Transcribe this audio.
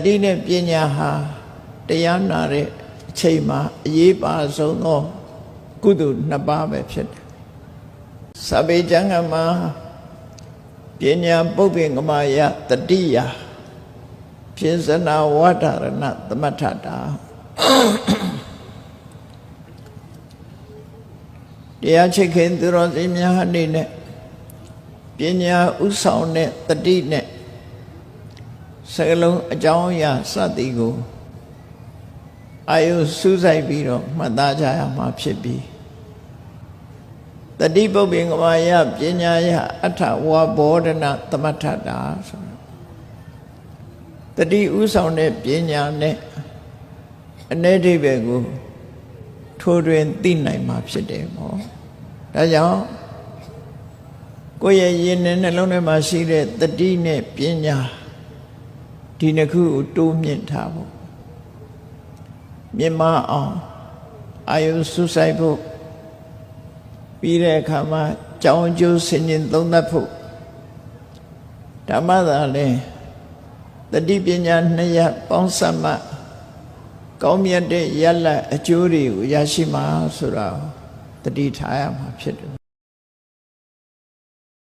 တိနဲ့ပညာဟာတရားနာတဲ့အချိန်မှာအရေးပါဆုံးသောကုသိုလ်နှစ်ပါးပဲဖြစ်တယ်။စာပေကျမ်းဂန်မှာပညာပုပ္ပင်္ဂမယတတိယဖြင့်စနာဝဋ္ဌရဏသမထတာတရားချစ်ခင်သူတော်စင်များအနေနဲ့ပညာဥဆောင်တဲ့တတိနဲ့စကလုံးအကြောင်းအရာစသည်ကိုအာယုစူးစိုက်ပြီးတော့မှတ်သားကြရမှာဖြစ်ပြီးတတိပုပ္ပင်္ဂမယပညာယအထဝဘောဓနသမထတာဆိုတတိဥဆောင်တဲ့ပညာနဲ့အနေအဓိပ္ပာယ်ကိုထိုးတွင်သိနိုင်မှာဖြစ်တယ်ပေါ့ဒါကြောင့်ကိုယ့်ရဲ့ယဉ်နဲ့နှလုံးထဲမှာရှိတဲ့တတိနဲ့ပညာဒီနှစ်ခုကိုတိုးမြင့်ထားဖို့မြင့်မအောင်အာယုစူးစိုက်ဖို့ပြီးတဲ့အခါမှာကြောင်းကျိုးဆင်ခြင်သုံးသပ်ဖို့ဓမ္မသာလည်းတတိပညာနှစ်ရပ်ပေါင်းစပ်မှကောင်းမြတ်တဲ့ရလတ်အကျိုးတွေကိုရရှိမှာဆိုတာတတိထားရမှာဖြစ်တယ်